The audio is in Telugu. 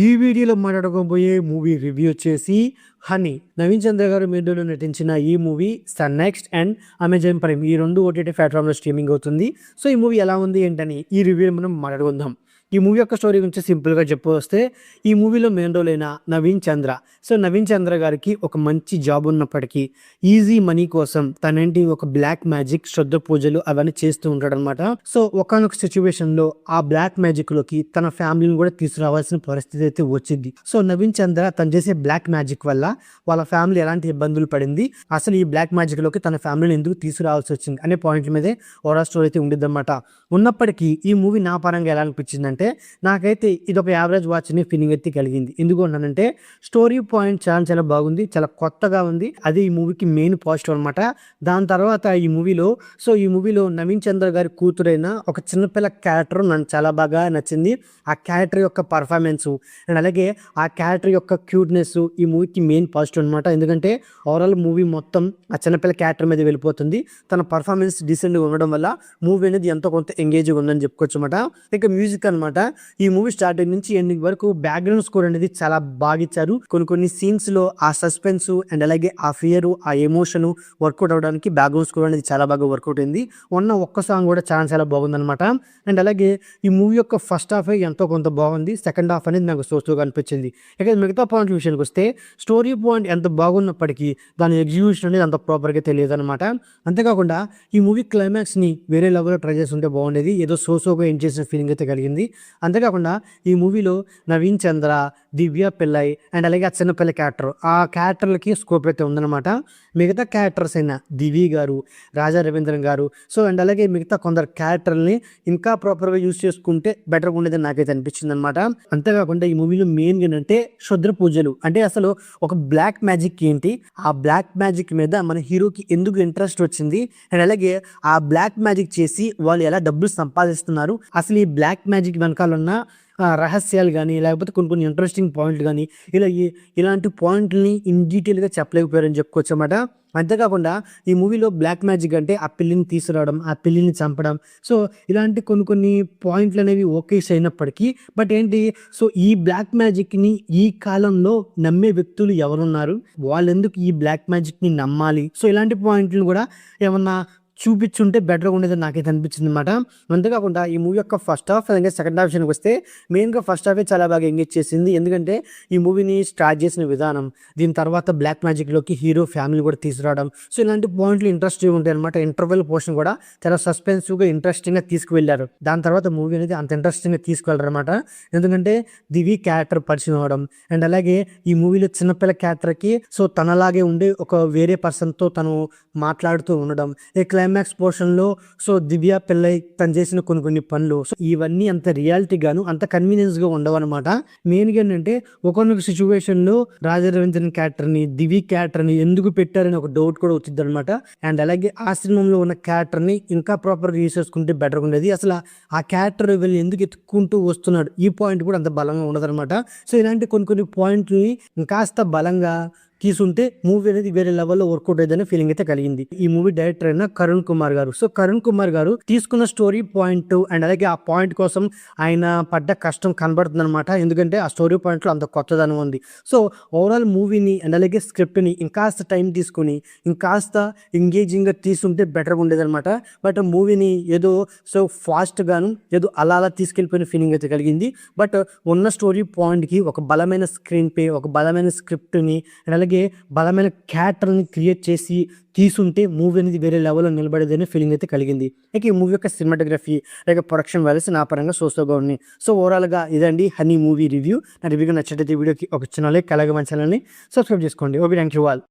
ఈ వీడియోలో మాట్లాడుకోబోయే మూవీ రివ్యూ వచ్చేసి హనీ. నవీన్ చంద్ర గారు మీడియాలో నటించిన ఈ movie Sun NXT and Amazon Prime ఈ రెండు ఓటీటీ ప్లాట్ఫామ్లో స్ట్రీమింగ్ అవుతుంది. సో ఈ మూవీ ఎలా ఉంది ఏంటని ఈ రివ్యూలో మనం మాట్లాడుకుందాం. ఈ మూవీ యొక్క స్టోరీ గురించి సింపుల్గా చెప్పొస్తే, ఈ మూవీలో మెయిన్ రోల్ అయిన నవీన్ చంద్ర. సో నవీన్ చంద్ర గారికి ఒక మంచి జాబ్ ఉన్నప్పటికీ ఈజీ మనీ కోసం తనేంటి ఒక బ్లాక్ మ్యాజిక్, శ్రద్ధ పూజలు అవన్నీ చేస్తూ ఉంటాడనమాట. సో ఒకనొక సిచ్యువేషన్లో ఆ బ్లాక్ మ్యాజిక్లోకి తన ఫ్యామిలీని కూడా తీసుకురావాల్సిన పరిస్థితి అయితే వచ్చింది. సో నవీన్ చంద్ర తను చేసే బ్లాక్ మ్యాజిక్ వల్ల వాళ్ళ ఫ్యామిలీ ఎలాంటి ఇబ్బందులు పడింది, అసలు ఈ బ్లాక్ మ్యాజిక్లోకి తన ఫ్యామిలీని ఎందుకు తీసుకురావాల్సి వచ్చింది అనే పాయింట్ మీదే ఓవరాల్ స్టోరీ అయితే ఉండిద్ది అనమాట. ఉన్నప్పటికీ ఈ మూవీ నా పరంగా ఎలా అనిపించింది అంటే, నాకైతే ఇది ఒక యావరేజ్ వాచ్ని ఫీలింగ్ అయితే కలిగింది. ఎందుకు అన్నానంటే, స్టోరీ పాయింట్ చాలా చాలా బాగుంది, చాలా కొత్తగా ఉంది. అది ఈ మూవీకి మెయిన్ పాజిటివ్ అనమాట. దాని తర్వాత ఈ మూవీలో నవీన్ చంద్ర గారి కూతురైన ఒక చిన్నపిల్ల క్యారెక్టర్ నన్ను చాలా బాగా నచ్చింది. ఆ క్యారెక్టర్ యొక్క పర్ఫార్మెన్స్ అండ్ అలాగే ఆ క్యారెక్టర్ యొక్క క్యూట్నెస్ ఈ మూవీకి మెయిన్ పాజిటివ్ అనమాట. ఎందుకంటే ఓవరాల్ మూవీ మొత్తం ఆ చిన్నపిల్ల క్యారెక్టర్ మీద వెళ్ళిపోతుంది. తన పర్ఫార్మెన్స్ డీసెంట్గా ఉండడం వల్ల మూవీ అనేది ఎంతో కొంత ఎంగేజ్గా ఉందని చెప్పుకోవచ్చు అనమాట. ఇక మ్యూజిక్ అనమాట, ఈ మూవీ స్టార్టింగ్ నుంచి ఎండింగ్ వరకు బ్యాక్గ్రౌండ్ స్కోర్ అనేది చాలా బాగా ఇచ్చారు. కొన్ని సీన్స్ లో ఆ సస్పెన్స్ అండ్ అలాగే ఆ ఫియర్, ఆ ఎమోషన్ వర్కౌట్ అవడానికి బ్యాక్గ్రౌండ్ స్కోర్ అనేది చాలా బాగా వర్కౌట్ అయింది. ఒక్క సాంగ్ కూడా చాలా చాలా బాగుందన్నమాట. అండ్ అలాగే ఈ మూవీ యొక్క ఫస్ట్ హాఫ్ ఎంతో కొంత బాగుంది, సెకండ్ హాఫ్ అనేది నాకు సోగా అనిపించింది. ఇక మిగతా పాయింట్ విషయానికి వస్తే, స్టోరీ పాయింట్ ఎంత బాగున్నప్పటికీ దాని ఎగ్జిక్యూషన్ అనేది అంత ప్రాపర్గా తెలియదు అనమాట. అంతేకాకుండా ఈ మూవీ క్లైమాక్స్ ని వేరే లెవెల్లో ట్రై చేసి ఉంటే బాగుండేది. ఏదో సోగా ఎండ్ చేసిన ఫీలింగ్ అయితే కలిగింది. అంతేకాకుండా ఈ మూవీలో నవీన్ చంద్ర, దివ్య పిల్లై అండ్ అలాగే ఆ చిన్నపిల్ల క్యారెక్టర్, ఆ క్యారెక్టర్లకి స్కోప్ అయితే ఉందన్నమాట. మిగతా క్యారెక్టర్స్ అయిన దివి గారు, రాజా రవీంద్రన్ గారు, సో అండ్ అలాగే మిగతా కొందరు క్యారెక్టర్ని ఇంకా ప్రాపర్గా యూజ్ చేసుకుంటే బెటర్గా ఉండేదని నాకైతే అనిపించింది అనమాట. అంతేకాకుండా ఈ మూవీలో మెయిన్ ఏంటంటే శ్రద్ధ పూజలు. అంటే అసలు ఒక బ్లాక్ మ్యాజిక్ ఏంటి, ఆ బ్లాక్ మ్యాజిక్ మీద మన హీరోకి ఎందుకు ఇంట్రెస్ట్ వచ్చింది, అండ్ అలాగే ఆ బ్లాక్ మ్యాజిక్ చేసి వాళ్ళు ఎలా డబ్బులు సంపాదిస్తున్నారు, అసలు ఈ బ్లాక్ మ్యాజిక్ వెనకాల ఉన్న రహస్యాలు కానీ, లేకపోతే కొన్ని ఇంట్రెస్టింగ్ పాయింట్లు కానీ, ఇలాంటి పాయింట్లని ఇన్ డీటెయిల్గా చెప్పలేకపోయారని చెప్పుకోవచ్చు అన్నమాట. అంతేకాకుండా ఈ మూవీలో బ్లాక్ మ్యాజిక్ అంటే ఆ పిల్లిని తీసుకురావడం, ఆ పిల్లిని చంపడం, సో ఇలాంటి కొన్ని పాయింట్లు అనేవి ఓకే అయినప్పటికీ, బట్ ఏంటి, సో ఈ బ్లాక్ మ్యాజిక్ని ఈ కాలంలో నమ్మే వ్యక్తులు ఎవరున్నారు, వాళ్ళు ఎందుకు ఈ బ్లాక్ మ్యాజిక్ని నమ్మాలి, సో ఇలాంటి పాయింట్లు కూడా ఏమన్నా చూపించుంటే బెటర్గా ఉండేదని నాకైతే అనిపించింది అనమాట. అంతేకాకుండా ఈ మూవీ యొక్క ఫస్ట్ హాఫ్ అలాగే సెకండ్ హాఫ్ విషయానికి వస్తే, మెయిన్గా ఫస్ట్ హాఫే చాలా బాగా ఎంగేజ్ చేసింది. ఎందుకంటే ఈ మూవీని స్టార్ట్ చేసిన విధానం, దీని తర్వాత బ్లాక్ మ్యాజిక్లోకి హీరో ఫ్యామిలీ కూడా తీసుకురావడం, సో ఇలాంటి పాయింట్లు ఇంట్రెస్టింగ్ ఉంటాయి అనమాట. ఇంటర్వెల్ పోర్షన్ కూడా చాలా సస్పెన్సివ్గా ఇంట్రెస్టింగ్గా తీసుకువెళ్ళారు. దాని తర్వాత మూవీ అనేది అంత ఇంట్రెస్టింగ్గా తీసుకువెళ్ళారు అనమాట. ఎందుకంటే దివి క్యారెక్టర్ పరిచయం అవ్వడం అండ్ అలాగే ఈ మూవీలో చిన్నపిల్ల క్యారెక్టర్కి సో తనలాగే ఉండే ఒక వేరే పర్సన్తో తను మాట్లాడుతూ ఉండడం, క్లైమాక్స్ పోర్షన్లో సో దివ్య పిల్లై తను చేసిన కొన్ని పనులు, సో ఇవన్నీ అంత రియాలిటీ గాను అంత కన్వీనియన్స్గా ఉండవు అనమాట. మెయిన్గా ఏంటంటే ఒకనొక సిచ్యువేషన్లో రాజా రవీంద్రన్ క్యారెక్టర్ని, దివి క్యారెక్టర్ని ఎందుకు పెట్టారని ఒక డౌట్ కూడా వచ్చింది అనమాట. అండ్ అలాగే ఆశ్రమంలో ఉన్న క్యారెక్టర్ని ఇంకా ప్రాపర్గా యూస్ చేసుకుంటే బెటర్గా ఉండేది. అసలు ఆ క్యారెక్టర్ వీళ్ళు ఎందుకు ఎత్తుక్కుంటూ వస్తున్నాడు, ఈ పాయింట్ కూడా అంత బలంగా ఉండదన్నమాట. సో ఇలాంటి కొన్ని పాయింట్ని ఇంకాస్త బలంగా తీసుంటే మూవీ అనేది వేరే లెవెల్లో వర్కౌట్ అయ్యేదని ఫీలింగ్ అయితే కలిగింది. ఈ మూవీ డైరెక్టర్ అయిన కరుణ్ కుమార్ గారు. సో కరుణ్ కుమార్ గారు తీసుకున్న స్టోరీ పాయింట్ అండ్ అలాగే ఆ పాయింట్ కోసం ఆయన పడ్డ కష్టం కనబడుతుంది అనమాట. ఎందుకంటే ఆ స్టోరీ పాయింట్లో అంత కొత్తదనం ఉంది. సో ఓవరాల్ మూవీని అండ్ అలాగే స్క్రిప్ట్ని ఇంకాస్త టైం తీసుకుని ఇంకాస్త ఎంగేజింగ్గా తీసుంటే బెటర్గా ఉండేది అనమాట. బట్ మూవీని ఏదో సో ఫాస్ట్గాను ఏదో అలా తీసుకెళ్ళిపోయిన ఫీలింగ్ అయితే కలిగింది. బట్ ఉన్న స్టోరీ పాయింట్కి ఒక బలమైన స్క్రీన్ ప్లే, ఒక బలమైన స్క్రిప్ట్ని అండ్ అలాగే బలమైన క్యారెక్టర్ని క్రియేట్ చేసి తీసుంటే మూవీ అనేది వేరే లెవెల్లో నిలబడేదనే ఫీలింగ్ అయితే కలిగింది. ఇక ఈ మూవీ యొక్క సినిమాటోగ్రఫీ అలాగే ప్రొడక్షన్ వాల్యూస్ నా పరంగా సోగా ఉన్నాయి. సో ఓవరాల్గా ఇదండి హనీ మూవీ రివ్యూ. నా రివ్యూగా నచ్చినట్లయితే వీడియోకి ఒక చిన్న లైక్, అలాగే మన ఛానల్ని సబ్స్క్రైబ్ చేసుకోండి. Okay, thank you all.